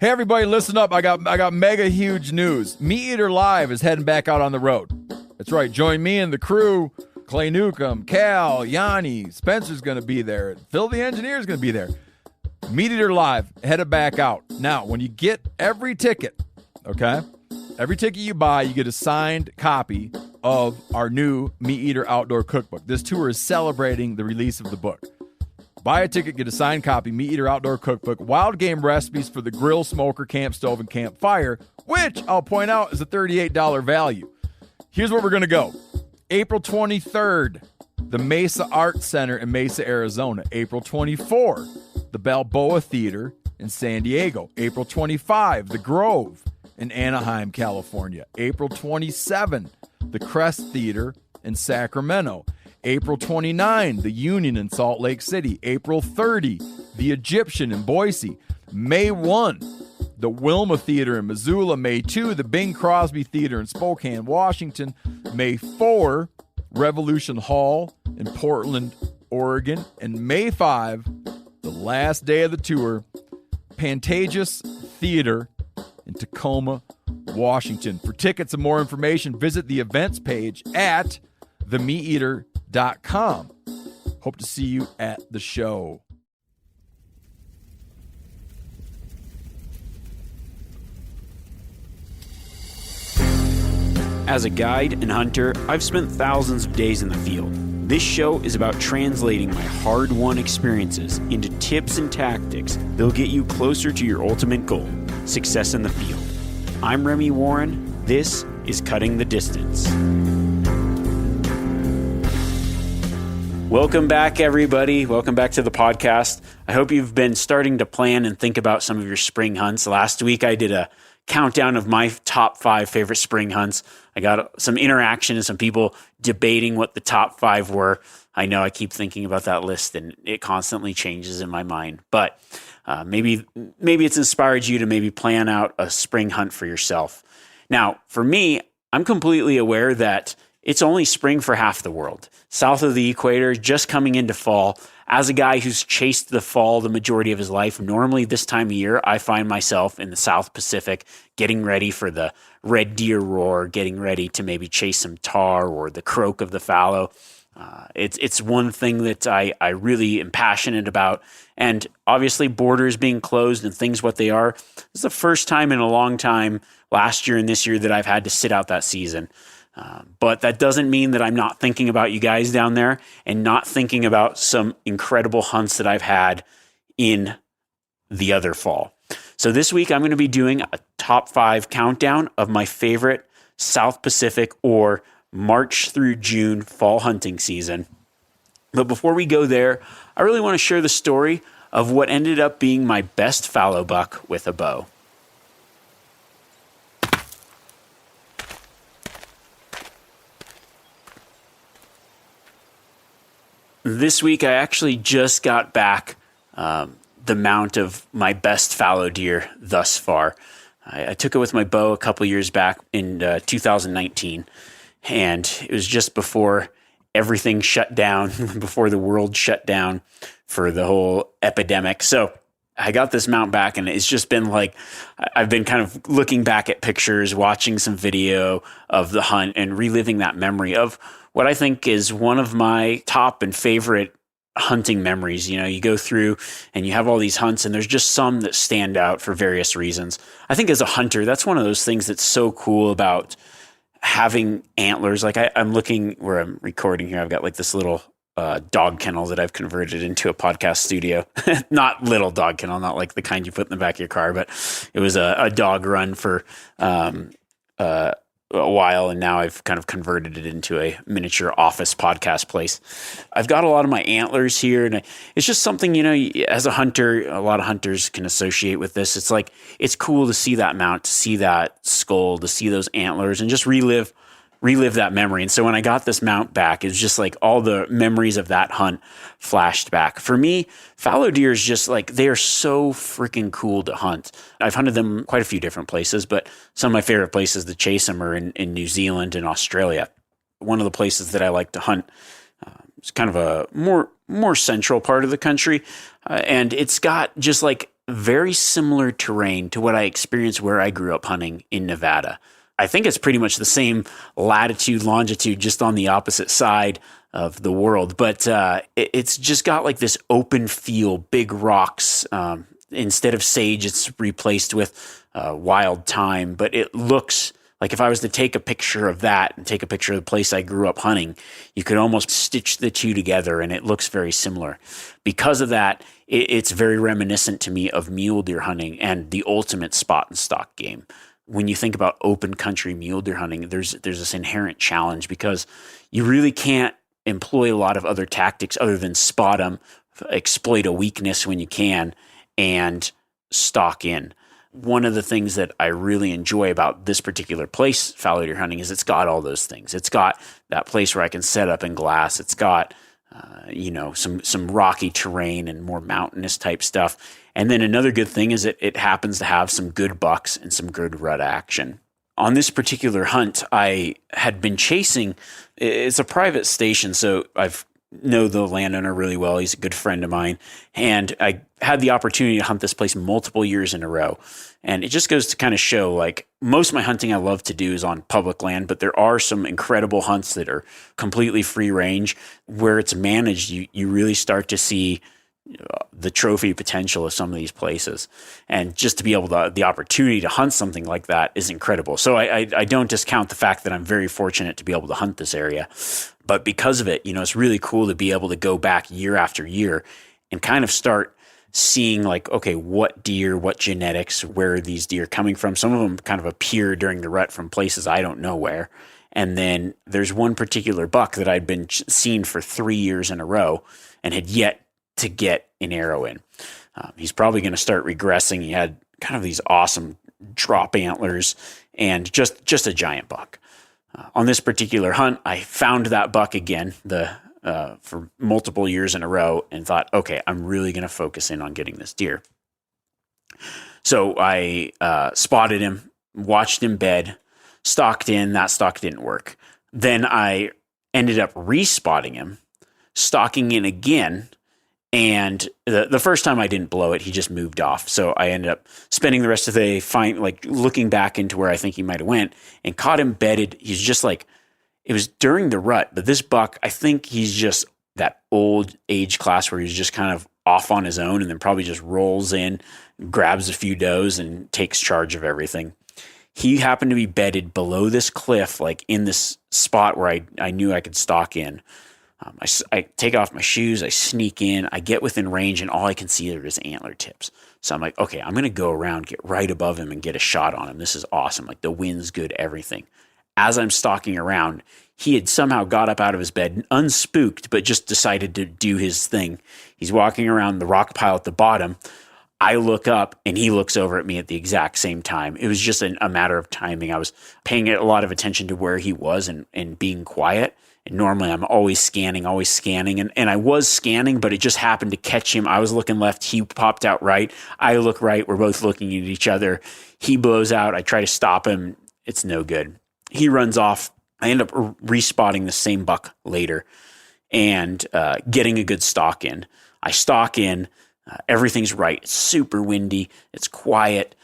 Hey everybody, listen up. I got mega huge news. Meat Eater Live is heading back out on the road. That's right. Join me and the crew. Clay Newcomb, Cal, Yanni, Spencer's going to be there. Phil the Engineer's going to be there. Meat Eater Live headed back out. Now, when you get every ticket, okay? Every ticket you buy, you get a signed copy of our new Meat Eater Outdoor Cookbook. This tour is celebrating the release of the book. Buy a ticket, get a signed copy, Meat Eater Outdoor Cookbook, wild game recipes for the grill, smoker, camp stove, and campfire, which I'll point out is a $38 value. Here's where we're going to go. April 23rd, the Mesa Arts Center in Mesa, Arizona. April 24, the Balboa Theater in San Diego. April 25, the Grove in Anaheim, California. April 27, the Crest Theater in Sacramento. April 29, the Union in Salt Lake City. April 30, the Egyptian in Boise. May 1, the Wilma Theater in Missoula. May 2, the Bing Crosby Theater in Spokane, Washington. May 4, Revolution Hall in Portland, Oregon. And May 5, the last day of the tour, Pantages Theater in Tacoma, Washington. For tickets and more information, visit the events page at themeateater.com. Hope to see you at the show. As a guide and hunter, I've spent thousands of days in the field. This show is about translating my hard-won experiences into tips and tactics that'll get you closer to your ultimate goal, success in the field. I'm Remi Warren. This is Cutting the Distance. Welcome back, everybody. Welcome back to the podcast. I hope you've been starting to plan and think about some of your spring hunts. Last week, I did a countdown of my top 5 favorite spring hunts. I got some interaction and some people debating what the top 5 were. I know I keep thinking about that list and it constantly changes in my mind, but maybe it's inspired you to maybe plan out a spring hunt for yourself. Now, for me, I'm completely aware that it's only spring for half the world. South of the equator, just coming into fall. As a guy who's chased the fall the majority of his life, normally this time of year, I find myself in the South Pacific getting ready for the red deer roar, getting ready to maybe chase some tar or the croak of the fallow. It's one thing that I really am passionate about. And obviously borders being closed and things what they are, this is the first time in a long time last year and this year that I've had to sit out that season. But that doesn't mean that I'm not thinking about you guys down there and not thinking about some incredible hunts that I've had in the other fall. So this week I'm going to be doing a top 5 countdown of my favorite South Pacific or March through June fall hunting season. But before we go there, I really want to share the story of what ended up being my best fallow buck with a bow. This week, I actually just got back the mount of my best fallow deer thus far. I took it with my bow a couple years back in 2019, and it was just before everything shut down, before the world shut down for the whole epidemic. So I got this mount back, and it's just been like, I've been kind of looking back at pictures, watching some video of the hunt, and reliving that memory of what I think is one of my top and favorite hunting memories. You know, you go through and you have all these hunts and there's just some that stand out for various reasons. I think as a hunter, that's one of those things that's so cool about having antlers. Like I'm looking where I'm recording here. I've got like this little dog kennel that I've converted into a podcast studio. Not little dog kennel, not like the kind you put in the back of your car, but it was a dog run for a while, and now I've kind of converted it into a miniature office podcast place. I've got a lot of my antlers here, and it's just something, you know, as a hunter, a lot of hunters can associate with this. It's like, it's cool to see that mount, to see that skull, to see those antlers, and just relive that memory. And so when I got this mount back, it's just like all the memories of that hunt flashed back. For me, fallow deer is just like, they are so freaking cool to hunt. I've hunted them quite a few different places, but some of my favorite places to chase them are in New Zealand and Australia. One of the places that I like to hunt is kind of a more central part of the country. And it's got just like very similar terrain to what I experienced where I grew up hunting in Nevada. I think it's pretty much the same latitude, longitude, just on the opposite side of the world. But it's just got like this open feel, big rocks. Instead of sage, it's replaced with wild thyme. But it looks like, if I was to take a picture of that and take a picture of the place I grew up hunting, you could almost stitch the two together, and it looks very similar. Because of that, it's very reminiscent to me of mule deer hunting and the ultimate spot and stalk game. When you think about open country mule deer hunting, there's this inherent challenge because you really can't employ a lot of other tactics other than spot them, exploit a weakness when you can, and stalk in. One of the things that I really enjoy about this particular place, fallow deer hunting, is it's got all those things. It's got that place where I can set up in glass. It's got some rocky terrain and more mountainous type stuff. And then another good thing is it happens to have some good bucks and some good rut action. On this particular hunt, I had been chasing. It's a private station, so I've know the landowner really well. He's a good friend of mine. And I had the opportunity to hunt this place multiple years in a row. And it just goes to kind of show, like, most of my hunting I love to do is on public land, but there are some incredible hunts that are completely free range. Where it's managed, you really start to see the trophy potential of some of these places. And just to be able to, the opportunity to hunt something like that is incredible. So I don't discount the fact that I'm very fortunate to be able to hunt this area. But because of it, it's really cool to be able to go back year after year and kind of start seeing, like, okay, what deer, what genetics, where are these deer coming from? Some of them kind of appear during the rut from places I don't know where. And then there's one particular buck that I'd been seeing for 3 years in a row and had yet to get an arrow in. He's probably going to start regressing. He had kind of these awesome drop antlers and just a giant buck. On this particular hunt, I found that buck again for multiple years in a row and thought, okay, I'm really going to focus in on getting this deer. So I spotted him, watched him bed, stalked in. That stalk didn't work. Then I ended up respotting him, stalking in again. And the first time I didn't blow it, he just moved off. So I ended up spending the rest of the day looking back into where I think he might have went and caught him bedded. He's just like, it was during the rut, but this buck, I think he's just that old age class where he's just kind of off on his own and then probably just rolls in, grabs a few does and takes charge of everything. He happened to be bedded below this cliff, like in this spot where I knew I could stalk in. I take off my shoes, I sneak in, I get within range, and all I can see are his antler tips. So I'm like, okay, I'm going to go around, get right above him, and get a shot on him. This is awesome. Like, the wind's good, everything. As I'm stalking around, he had somehow got up out of his bed, unspooked, but just decided to do his thing. He's walking around the rock pile at the bottom. I look up, and he looks over at me at the exact same time. It was just a matter of timing. I was paying a lot of attention to where he was and being quiet. And normally I'm always scanning. And I was scanning, but it just happened to catch him. I was looking left. He popped out right. I look right. We're both looking at each other. He blows out. I try to stop him. It's no good. He runs off. I end up respotting the same buck later and getting a good stalk in. I stalk in. Everything's right. It's super windy. It's quiet.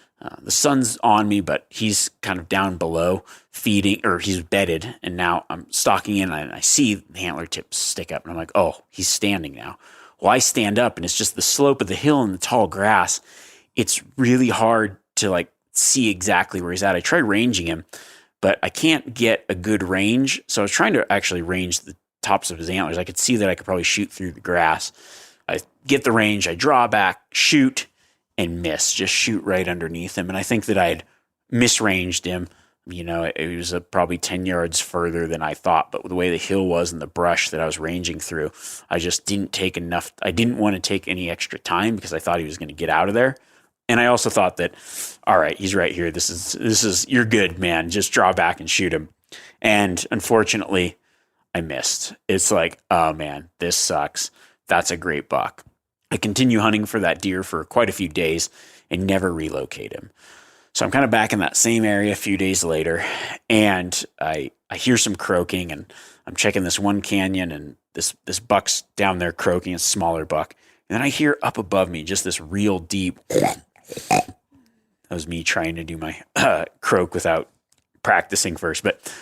The sun's on me, but he's kind of down below feeding, or he's bedded. And now I'm stalking in and I see the antler tips stick up and I'm like, oh, he's standing now. Well, I stand up and it's just the slope of the hill and the tall grass. It's really hard to see exactly where he's at. I tried ranging him, but I can't get a good range. So I was trying to actually range the tops of his antlers. I could see that I could probably shoot through the grass. I get the range, I draw back, shoot, and miss, just shoot right underneath him. And I think that I had misranged him. It was probably 10 yards further than I thought, but the way the hill was and the brush that I was ranging through, I just didn't take enough. I didn't want to take any extra time because I thought he was going to get out of there. And I also thought that, all right, he's right here. This is, you're good, man. Just draw back and shoot him. And unfortunately, I missed. It's like, oh man, this sucks. That's a great buck. I continue hunting for that deer for quite a few days and never relocate him. So I'm kind of back in that same area a few days later, and I hear some croaking, and I'm checking this one canyon, and this buck's down there croaking, a smaller buck, And then I hear up above me just this real deep. That was me trying to do my croak without practicing first. But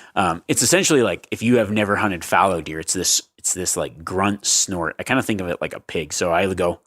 it's essentially like if you have never hunted fallow deer, it's this like grunt snort. I kind of think of it like a pig. So I go,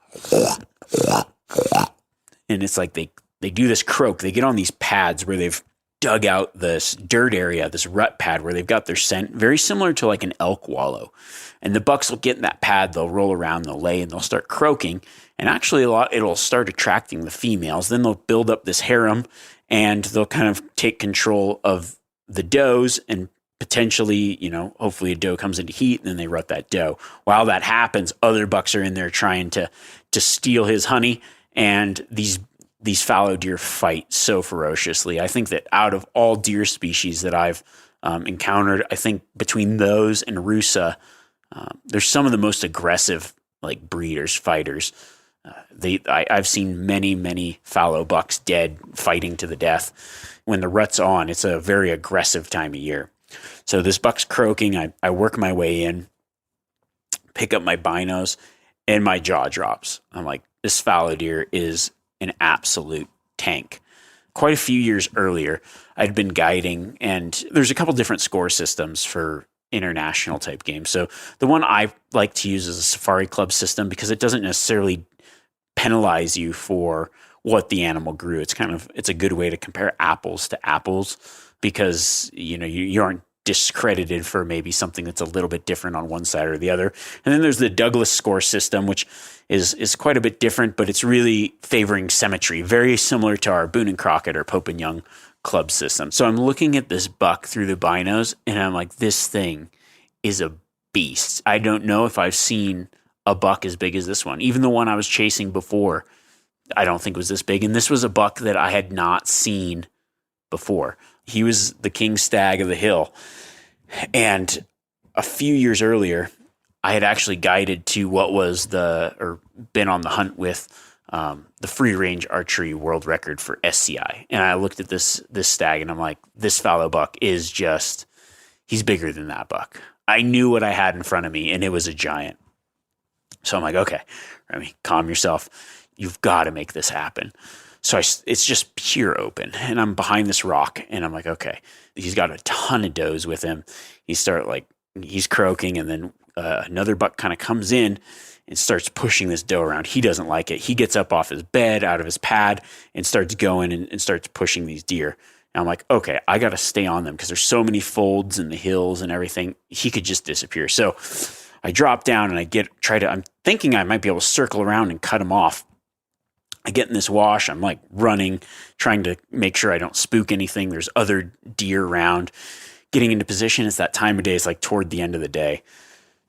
and it's like they do this croak. They get on these pads where they've dug out this dirt area, this rut pad where they've got their scent, very similar to like an elk wallow. And the bucks will get in that pad, they'll roll around, they'll lay, and they'll start croaking. And actually it'll start attracting the females. Then they'll build up this harem, and they'll kind of take control of the does, and potentially, hopefully a doe comes into heat, and then they rut that doe. While that happens, other bucks are in there trying to steal his honey, and these fallow deer fight so ferociously. I think that out of all deer species that I've encountered, I think between those and Rusa, they're some of the most aggressive like breeders, fighters. I've seen many fallow bucks dead fighting to the death. When the rut's on, it's a very aggressive time of year. So this buck's croaking. I work my way in, pick up my binos, and my jaw drops. I'm like, this fallow deer is an absolute tank. Quite a few years earlier, I'd been guiding, and there's a couple different score systems for international type games. So the one I like to use is a Safari Club system because it doesn't necessarily penalize you for what the animal grew. It's a good way to compare apples to apples because you aren't discredited for maybe something that's a little bit different on one side or the other. And then there's the Douglas score system, which is quite a bit different, but it's really favoring symmetry, very similar to our Boone and Crockett or Pope and Young club system. So I'm looking at this buck through the binos, and I'm like, this thing is a beast. I don't know if I've seen a buck as big as this one. Even the one I was chasing before, I don't think was this big. And this was a buck that I had not seen before. He was the king stag of the hill. And a few years earlier, I had actually guided to been on the hunt with the free range archery world record for SCI. And I looked at this stag, and I'm like, this fallow buck is he's bigger than that buck. I knew what I had in front of me, and it was a giant. So I'm like, okay, Remi, calm yourself. You've got to make this happen. So it's just pure open, and I'm behind this rock, and I'm like, okay, he's got a ton of does with him. He's croaking, and then another buck kind of comes in and starts pushing this doe around. He doesn't like it. He gets up off his bed, out of his pad, and starts going and starts pushing these deer. And I'm like, okay, I got to stay on them because there's so many folds in the hills and everything. He could just disappear. So I drop down and I'm thinking I might be able to circle around and cut him off. I get in this wash. I'm like running, trying to make sure I don't spook anything. There's other deer around. Getting into position. It's that time of day. It's like toward the end of the day.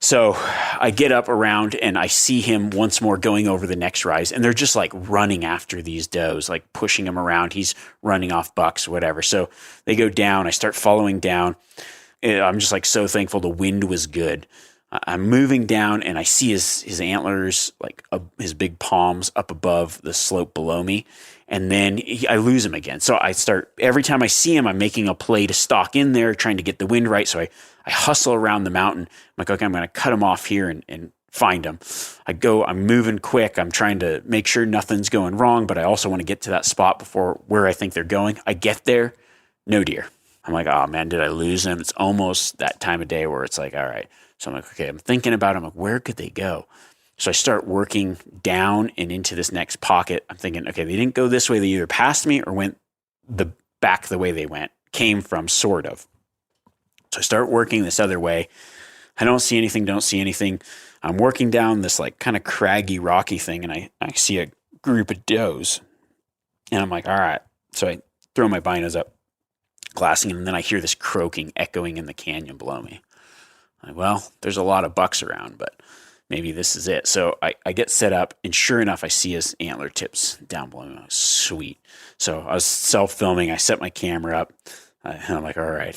So I get up around and I see him once more going over the next rise, and they're just like running after these does, like pushing him around. He's running off bucks, whatever. So they go down. I start following down. I'm just like so thankful the wind was good. I'm moving down, and I see his antlers, like his big palms up above the slope below me. And then I lose him again. So every time I see him, I'm making a play to stalk in there, trying to get the wind right. So I hustle around the mountain. I'm like, okay, I'm going to cut him off here and find him. I'm moving quick. I'm trying to make sure nothing's going wrong, but I also want to get to that spot before where I think they're going. I get there, no deer. I'm like, oh man, did I lose him? It's almost that time of day where it's like, all right. So I'm like, okay, I'm thinking about him. Like, where could they go? So I start working down and into this next pocket. I'm thinking, okay, they didn't go this way. They either passed me or went back the way they came from, sort of. So I start working this other way. I don't see anything. I'm working down this like kind of craggy, rocky thing, and I see a group of does. And I'm like, all right. So I throw my binos up, glassing, and then I hear this croaking echoing in the canyon below me. I'm like, well, there's a lot of bucks around, but maybe this is it. So I get set up, and sure enough, I see his antler tips down below me. Sweet. So I was self-filming. I set my camera up, and I'm like, all right,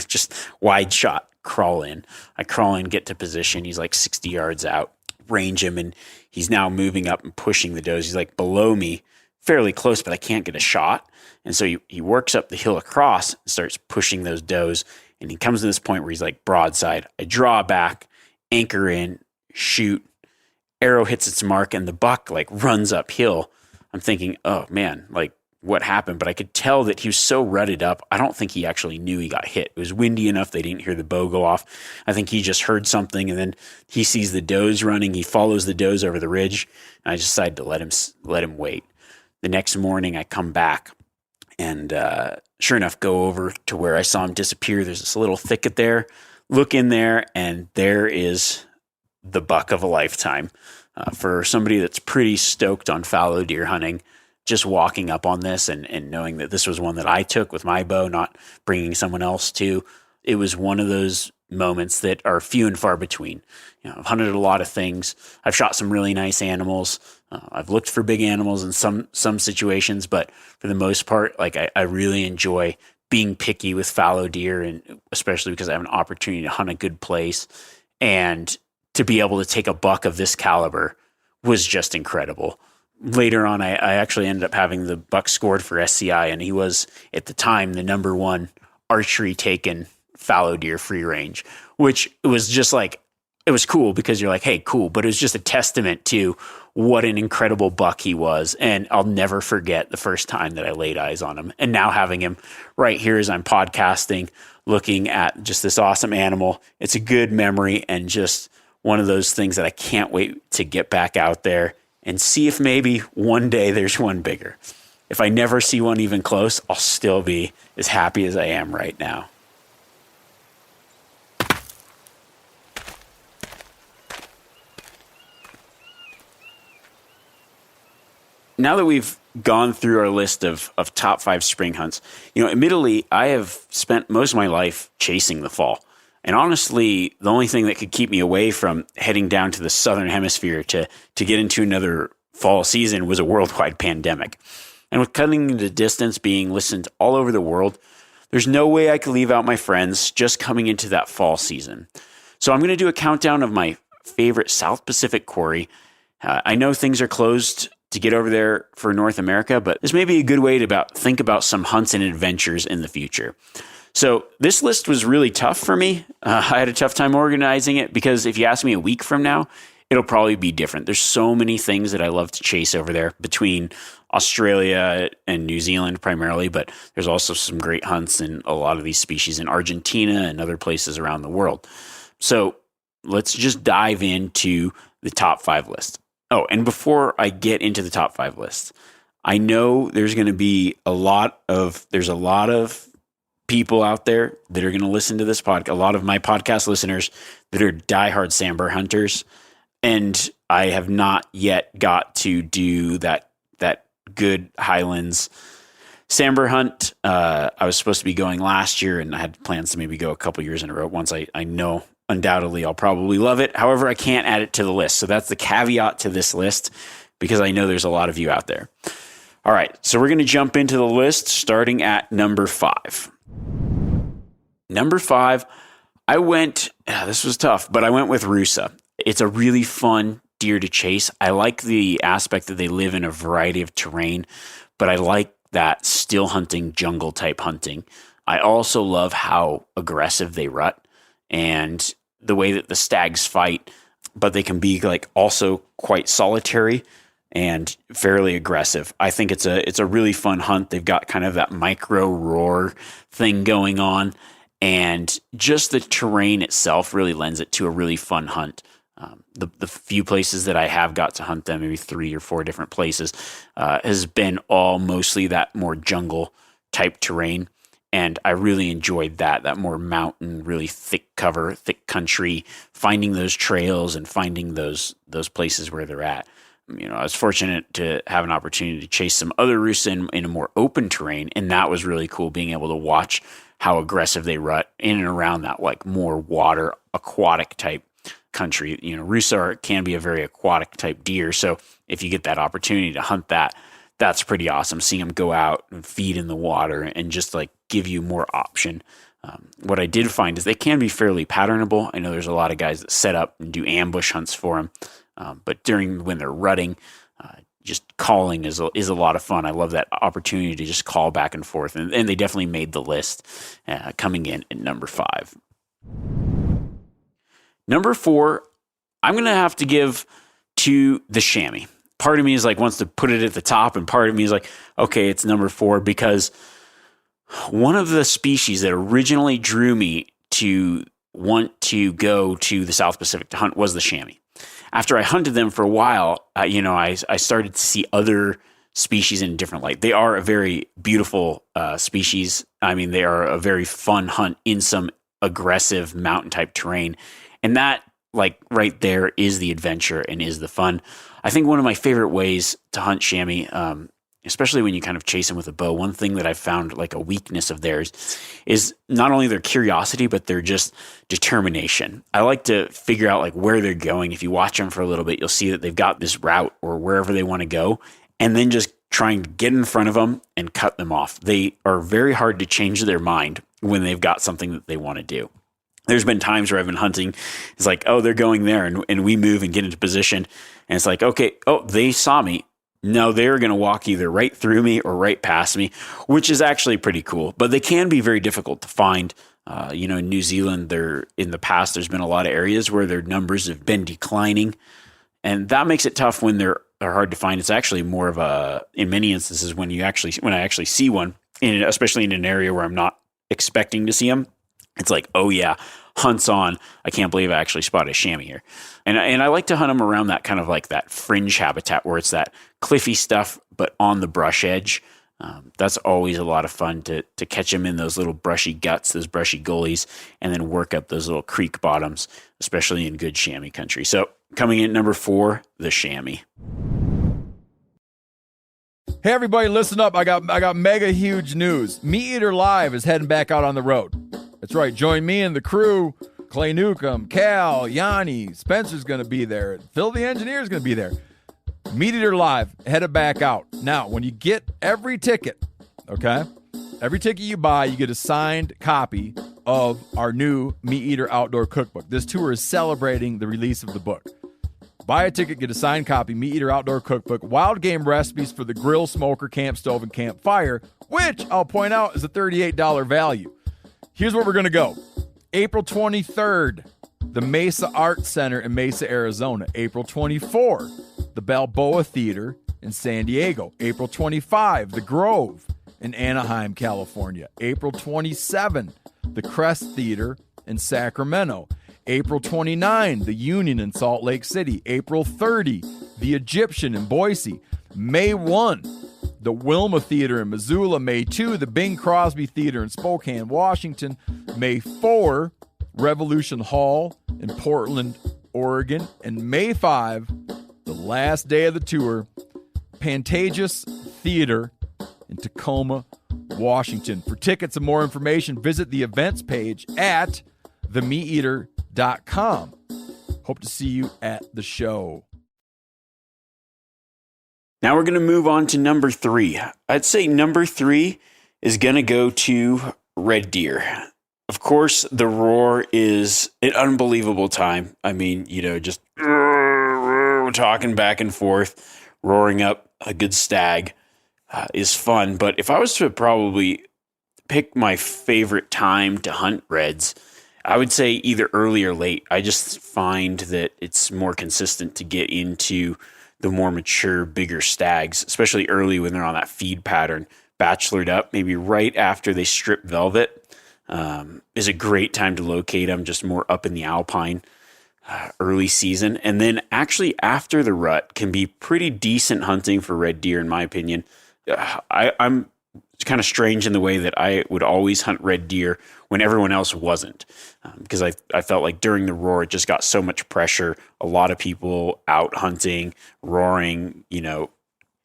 just wide shot, crawl in. I crawl in, get to position. He's like 60 yards out, range him, and he's now moving up and pushing the does. He's like below me, fairly close, but I can't get a shot. And so he works up the hill across and starts pushing those does, and he comes to this point where he's like broadside. I draw back, anchor in, shoot. arrow hits its mark and the buck like runs uphill. I'm thinking, oh man, like what happened? But I could tell that he was so rutted up. I don't think he actually knew he got hit. It was windy enough they didn't hear the bow go off. I think he just heard something, and then he sees the does running. He follows the does over the ridge, and I decided to let him wait. The next morning, I come back, and sure enough, go over to where I saw him disappear. There's this little thicket there. Look in there, and there is the buck of a lifetime. For somebody that's pretty stoked on fallow deer hunting, just walking up on this and knowing that this was one that I took with my bow, not bringing someone else to, it was one of those moments that are few and far between. I've hunted a lot of things. I've shot some really nice animals. I've looked for big animals in some situations, but for the most part, like I really enjoy being picky with fallow deer, and especially because I have an opportunity to hunt a good place, and to be able to take a buck of this caliber was just incredible. Later on, I actually ended up having the buck scored for SCI, and he was, at the time, the number one archery taken fallow deer free range, which was just like, it was cool because you're like, hey, cool. But it was just a testament to what an incredible buck he was. And I'll never forget the first time that I laid eyes on him. And now having him right here as I'm podcasting, looking at just this awesome animal, it's a good memory, and just one of those things that I can't wait to get back out there and see if maybe one day there's one bigger. If I never see one even close, I'll still be as happy as I am right now. Now that we've gone through our list of top 5 spring hunts, admittedly, I have spent most of my life chasing the fall. And honestly, the only thing that could keep me away from heading down to the southern hemisphere to get into another fall season was a worldwide pandemic. And with cutting the distance being listened all over the world, there's no way I could leave out my friends just coming into that fall season. So I'm going to do a countdown of my favorite South Pacific quarry. I know things are closed to get over there for North America, but this may be a good way to think about some hunts and adventures in the future. So this list was really tough for me. I had a tough time organizing it because if you ask me a week from now, it'll probably be different. There's so many things that I love to chase over there between Australia and New Zealand primarily, but there's also some great hunts in a lot of these species in Argentina and other places around the world. So let's just dive into the top 5 list. Oh, and before I get into the top 5 list, I know there's going to be a lot of people out there that are going to listen to this podcast, a lot of my podcast listeners that are diehard sambar hunters. And I have not yet got to do that good Highlands sambar hunt. I was supposed to be going last year, and I had plans to maybe go a couple years in a row. Once I know undoubtedly I'll probably love it. However, I can't add it to the list. So that's the caveat to this list, because I know there's a lot of you out there. All right, so we're going to jump into the list starting at number 5. Number 5, this was tough, but I went with Rusa. It's a really fun deer to chase. I like the aspect that they live in a variety of terrain, but I like that still hunting, jungle type hunting. I also love how aggressive they rut and the way that the stags fight, but they can be like also quite solitary and fairly aggressive. I think it's a really fun hunt. They've got kind of that micro roar thing going on, and just the terrain itself really lends it to a really fun hunt. The few places that I have got to hunt them, maybe 3 or 4 different places, has been all mostly that more jungle type terrain. And I really enjoyed that more mountain, really thick cover, thick country, finding those trails and finding those places where they're at. I was fortunate to have an opportunity to chase some other Rusa in a more open terrain, and that was really cool, being able to watch how aggressive they rut in and around that like more water, aquatic type country. Rusa can be a very aquatic type deer, so if you get that opportunity to hunt that, that's pretty awesome. Seeing them go out and feed in the water and just like give you more option. What I did find is they can be fairly patternable. I know there's a lot of guys that set up and do ambush hunts for them, but when they're rutting, just calling is a lot of fun. I love that opportunity to just call back and forth, and they definitely made the list, coming in at number 5. Number 4, I'm going to have to give to the chamois. Part of me is like wants to put it at the top, and part of me is like, okay, it's number 4, because one of the species that originally drew me to want to go to the South Pacific to hunt was the chamois. After I hunted them for a while, I started to see other species in a different light. They are a very beautiful species. I mean, they are a very fun hunt in some aggressive mountain type terrain. And that, like, right there is the adventure and is the fun. I think one of my favorite ways to hunt chamois, especially when you kind of chase them with a bow, one thing that I've found like a weakness of theirs is not only their curiosity, but their just determination. I like to figure out like where they're going. If you watch them for a little bit, you'll see that they've got this route or wherever they want to go, and then just trying to get in front of them and cut them off. They are very hard to change their mind when they've got something that they want to do. There's been times where I've been hunting. It's like, oh, they're going there, and we move and get into position. And it's like, okay, oh, they saw me. No, they're going to walk either right through me or right past me, which is actually pretty cool. But they can be very difficult to find. In New Zealand, in the past, there's been a lot of areas where their numbers have been declining. And that makes it tough when they're hard to find. It's actually more of in many instances, when I actually see one, especially in an area where I'm not expecting to see them, it's like, oh yeah, hunt's on. I can't believe I actually spotted a chamois here. And I like to hunt them around that kind of like that fringe habitat where it's that cliffy stuff, but on the brush edge. That's always a lot of fun to catch them in those little brushy guts, those brushy gullies, and then work up those little creek bottoms, especially in good chamois country. So coming in at number 4, the chamois. Hey everybody, listen up. I got mega huge news. Meat Eater Live is heading back out on the road. That's right. Join me and the crew. Clay Newcomb, Cal, Yanni, Spencer's going to be there. Phil the engineer's going to be there. Meat Eater Live, headed back out. Now, when you get every ticket, okay, every ticket you buy, you get a signed copy of our new Meat Eater Outdoor Cookbook. This tour is celebrating the release of the book. Buy a ticket, get a signed copy, Meat Eater Outdoor Cookbook, wild game recipes for the grill, smoker, camp stove, and campfire, which I'll point out is a $38 value. Here's where we're going to go. April 23rd, the Mesa Arts Center in Mesa, Arizona. April 24, the Balboa Theater in San Diego. April 25, the Grove in Anaheim, California. April 27, the Crest Theater in Sacramento. April 29, the Union in Salt Lake City. April 30, the Egyptian in Boise. May 1, the Wilma Theater in Missoula. May 2, the Bing Crosby Theater in Spokane, Washington. May 4, Revolution Hall in Portland, Oregon. And May 5, the last day of the tour, Pantages Theater in Tacoma, Washington. For tickets and more information, visit the events page at themeateater.com. Hope to see you at the show. Now we're going to move on to number 3. I'd say number 3 is going to go to red deer. Of course, the roar is an unbelievable time. I mean, just talking back and forth, roaring up a good stag is fun. But if I was to probably pick my favorite time to hunt reds, I would say either early or late. I just find that it's more consistent to get into the more mature, bigger stags, especially early when they're on that feed pattern, bachelored up, maybe right after they strip velvet, is a great time to locate them, just more up in the alpine early season. And then actually after the rut can be pretty decent hunting for red deer, in my opinion. I'm kind of strange in the way that I would always hunt red deer when everyone else wasn't, because I felt like during the roar, it just got so much pressure. A lot of people out hunting, roaring,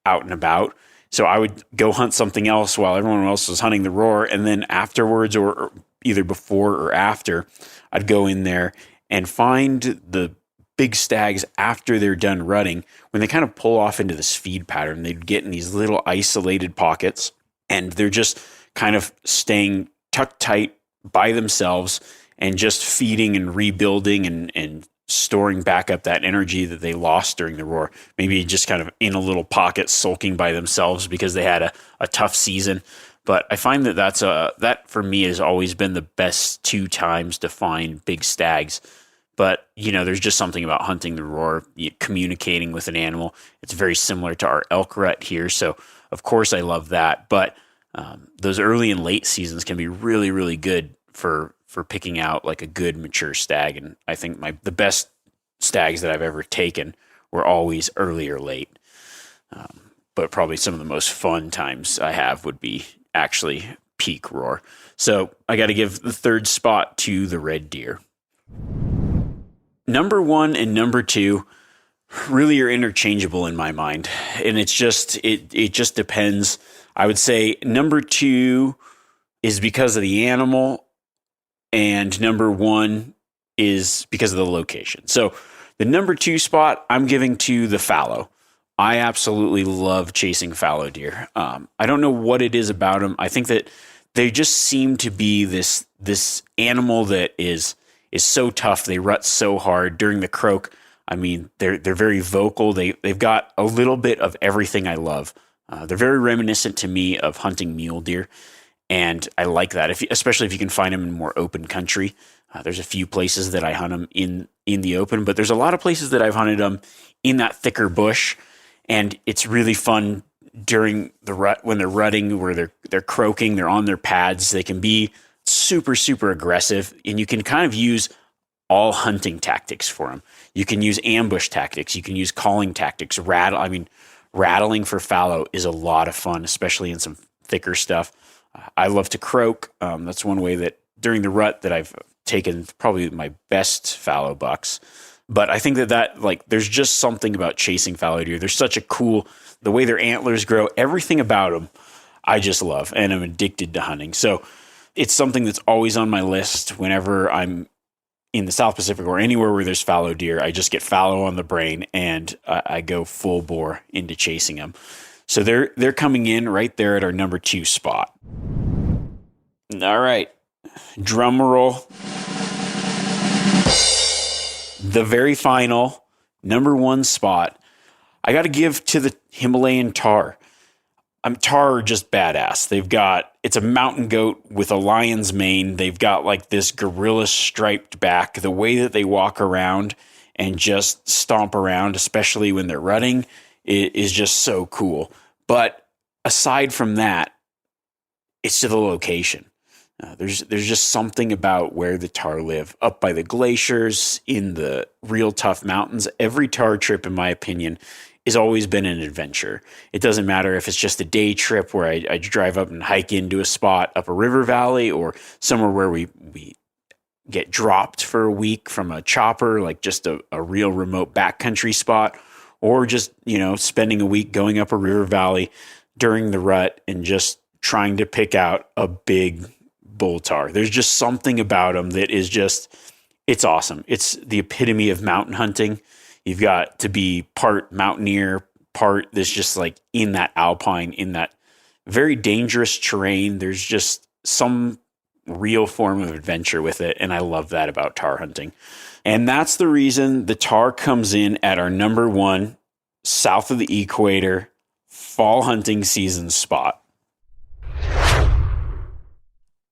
out and about. So I would go hunt something else while everyone else was hunting the roar. And then afterwards, or either before or after, I'd go in there and find the big stags after they're done rutting. When they kind of pull off into this feed pattern, they'd get in these little isolated pockets, and they're just kind of staying tucked tight by themselves and just feeding and rebuilding and storing back up that energy that they lost during the roar. Maybe just kind of in a little pocket sulking by themselves because they had a tough season. But I find that that for me has always been the best 2 times to find big stags, But, there's just something about hunting the roar, communicating with an animal. It's very similar to our elk rut here. So, of course, I love that. But those early and late seasons can be really, really good for picking out like a good mature stag. And I think the best stags that I've ever taken were always early or late. But probably some of the most fun times I have would be actually peak roar. So I got to give the third spot to the red deer. Number 1 and number 2 really are interchangeable in my mind. And it's just, it just depends. I would say number 2 is because of the animal, and number 1 is because of the location. So the number 2 spot I'm giving to the fallow. I absolutely love chasing fallow deer. I don't know what it is about them. I think that they just seem to be this animal that is so tough. They rut so hard during the croak. I mean, they're very vocal. They've got a little bit of everything I love. They're very reminiscent to me of hunting mule deer, and I like that. Especially if you can find them in more open country. There's a few places that I hunt them in the open, but there's a lot of places that I've hunted them in that thicker bush, and it's really fun during the rut when they're rutting, where they're croaking. They're on their pads. They can be super, super aggressive, and you can kind of use all hunting tactics for them. You can use ambush tactics. You can use calling tactics. Rattling for fallow is a lot of fun, especially in some thicker stuff. I love to croak. That's one way that during the rut that I've taken probably my best fallow bucks. But I think that like there's just something about chasing fallow deer. There's such a cool, the way their antlers grow, everything about them I just love, and I'm addicted to hunting. So it's something that's always on my list whenever I'm in the South Pacific or anywhere where there's fallow deer. I just get fallow on the brain, and I go full bore into chasing them. So they're coming in right there at our number 2 spot. All right, drum roll. The very final number 1 spot, I got to give to the Himalayan tahr. Tahr are just badass. It's a mountain goat with a lion's mane. They've got like this gorilla striped back. The way that they walk around and just stomp around, especially when they're rutting, is just so cool. But aside from that, it's to the location. There's just something about where the tahr live, up by the glaciers, in the real tough mountains. Every tahr trip, in my opinion, has always been an adventure. It doesn't matter if it's just a day trip where I drive up and hike into a spot up a river valley, or somewhere where we get dropped for a week from a chopper, like just a real remote backcountry spot, or just, spending a week going up a river valley during the rut and just trying to pick out a big bull tahr. There's just something about them that is just, it's awesome. It's the epitome of mountain hunting. You've got to be part mountaineer, part this just like in that alpine, in that very dangerous terrain. There's just some real form of adventure with it. And I love that about tahr hunting. And that's the reason the tahr comes in at our number 1 south of the equator fall hunting season spot.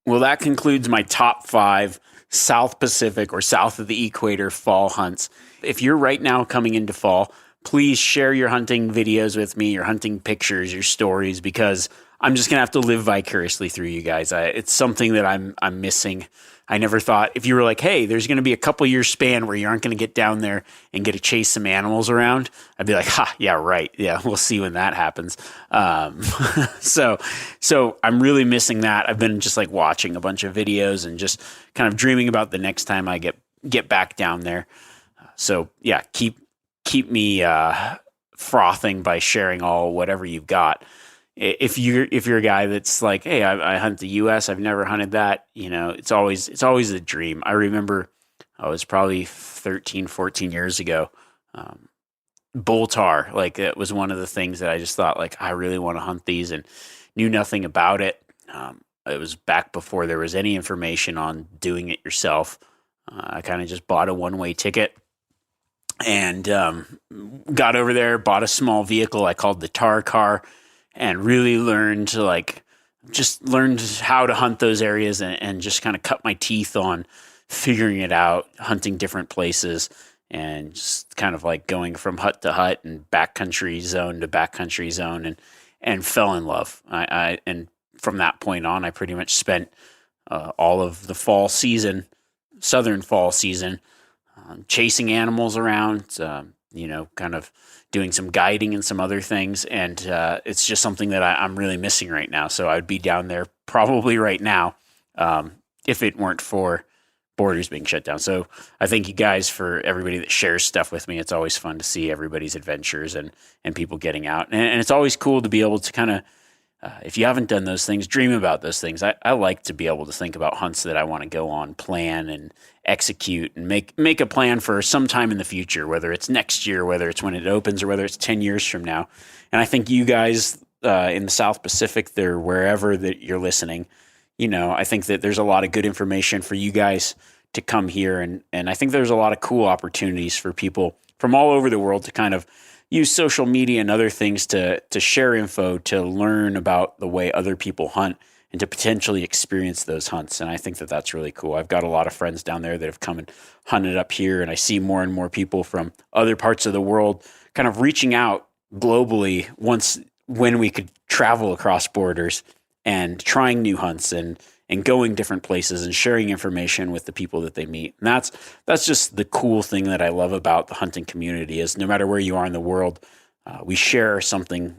Well, that concludes my top 5 South Pacific or south of the equator fall hunts. If you're right now coming into fall, please share your hunting videos with me, your hunting pictures, your stories, because I'm just going to have to live vicariously through you guys. It's something that I'm missing. I never thought, if you were like, hey, there's going to be a couple year span where you aren't going to get down there and get to chase some animals around, I'd be like, yeah, right. Yeah, we'll see when that happens. So I'm really missing that. I've been just like watching a bunch of videos and just kind of dreaming about the next time I get back down there. So yeah, keep me frothing by sharing whatever you've got. If you're a guy that's like, hey, I hunt the U.S., I've never hunted that, it's always a dream. I remember I was probably 13, 14 years ago. Bull tahr, like it was one of the things that I just thought like, I really want to hunt these, and knew nothing about it. It was back before there was any information on doing it yourself. I kind of just bought a one-way ticket and got over there, bought a small vehicle I called the tahr car, and really learned how to hunt those areas, and just kind of cut my teeth on figuring it out, hunting different places, and just kind of like going from hut to hut and backcountry zone to backcountry zone, and fell in love. And from that point on, I pretty much spent all of the fall season, southern fall season, chasing animals around, kind of doing some guiding and some other things. And it's just something that I'm really missing right now. So I'd be down there probably right now if it weren't for borders being shut down. So I thank you guys for everybody that shares stuff with me. It's always fun to see everybody's adventures and people getting out. And it's always cool to be able to kind of, if you haven't done those things, dream about those things. I like to be able to think about hunts that I want to go on, plan and execute, and make a plan for some time in the future, whether it's next year, whether it's when it opens, or whether it's 10 years from now. And I think you guys in the South Pacific, there, wherever that you're listening, I think that there's a lot of good information for you guys to come here. And I think there's a lot of cool opportunities for people from all over the world to kind of use social media and other things to share info, to learn about the way other people hunt, and to potentially experience those hunts. And I think that that's really cool. I've got a lot of friends down there that have come and hunted up here, and I see more and more people from other parts of the world kind of reaching out globally when we could travel across borders and trying new hunts and going different places and sharing information with the people that they meet. And that's just the cool thing that I love about the hunting community, is no matter where you are in the world, we share something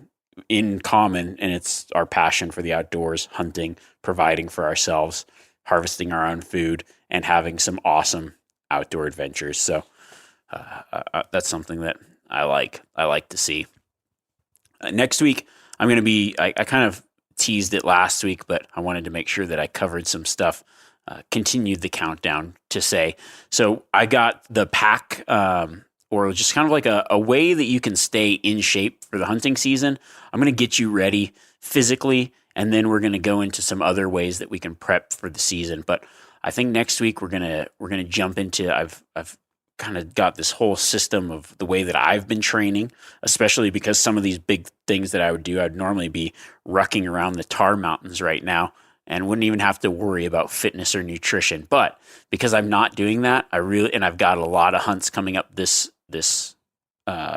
in common, and it's our passion for the outdoors, hunting, providing for ourselves, harvesting our own food, and having some awesome outdoor adventures. So that's something that I like to see. Next week, I'm going to be, I kind of teased it last week, but I wanted to make sure that I covered some stuff, continued the countdown to say. So I got the pack, or just kind of like a way that you can stay in shape for the hunting season. I'm going to get you ready physically, and then we're going to go into some other ways that we can prep for the season. But I think next week we're going to jump into, I've kind of got this whole system of the way that I've been training, especially because some of these big things that I would do, I'd normally be rucking around the Tar Mountains right now and wouldn't even have to worry about fitness or nutrition. But because I'm not doing that, and I've got a lot of hunts coming up this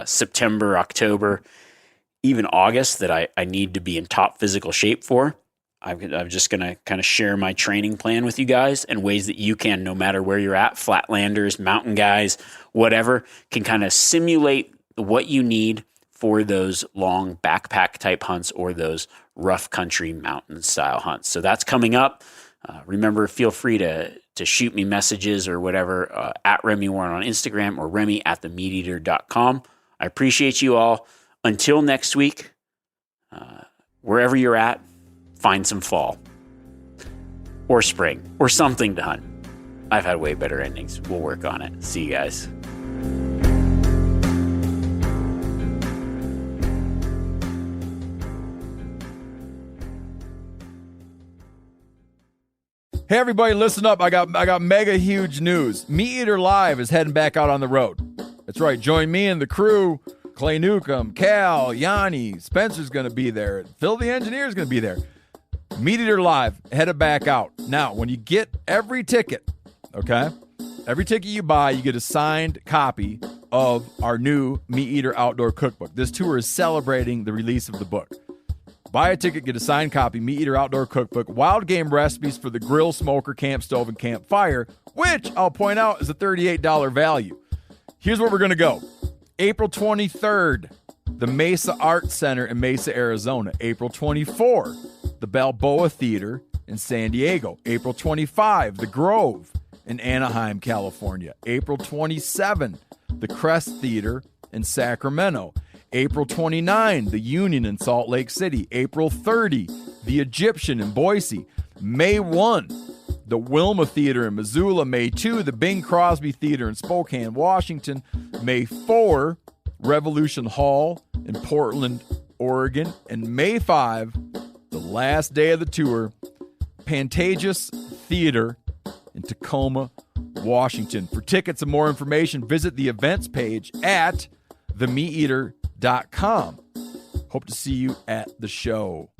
September, October, even August that I need to be in top physical shape for. I'm just going to kind of share my training plan with you guys, and ways that you can, no matter where you're at, flatlanders, mountain guys, whatever, can kind of simulate what you need for those long backpack type hunts or those rough country mountain style hunts. So that's coming up. Remember, feel free to shoot me messages or whatever at Remi Warren on Instagram, or Remi@themeateater.com. I appreciate you all. Until next week, wherever you're at, find some fall or spring or something to hunt. I've had way better endings. We'll work on it. See you guys. Hey everybody, listen up. I got mega huge news. Meat Eater Live is heading back out on the road. That's right. Join me and the crew. Clay Newcomb, Cal, Yanni, Spencer's going to be there. Phil the engineer's going to be there. Meat Eater Live, headed back out. Now, when you get every ticket, okay, every ticket you buy, you get a signed copy of our new Meat Eater Outdoor Cookbook. This tour is celebrating the release of the book. Buy a ticket, get a signed copy, Meat Eater Outdoor Cookbook, wild game recipes for the grill, smoker, camp stove, and campfire, which I'll point out is a $38 value. Here's where we're going to go. April 23rd, the Mesa Art Center in Mesa, Arizona. April 24th, the Balboa Theater in San Diego. April 25, the Grove in Anaheim, California. April 27, the Crest Theater in Sacramento. April 29, the Union in Salt Lake City. April 30, the Egyptian in Boise. May 1, the Wilma Theater in Missoula. May 2, the Bing Crosby Theater in Spokane, Washington. May 4, Revolution Hall in Portland, Oregon. And May 5, the last day of the tour, Pantages Theater in Tacoma, Washington. For tickets and more information, visit the events page at themeateater.com. Hope to see you at the show.